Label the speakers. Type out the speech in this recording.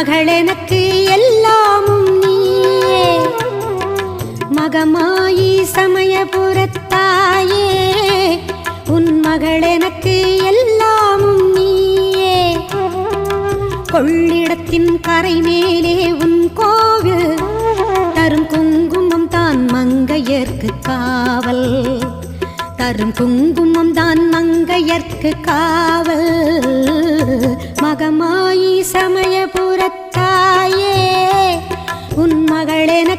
Speaker 1: மகளெனக்கு எல்லாமும் நீயே, மகமாயி சமயபுரத்தாயே, உன் மகளெனக்கு எல்லாமும் நீயே. கொள்ளிடத்தின் கரை மேலே உன் கோவில், தரும் குங்குமம் தான் மங்கையர்க்கு காவல், தரும் குங்குமம் தான் மங்கையர்க்கு காவல். மகமாயி சமயபுரத்தாயே, உன் மகளென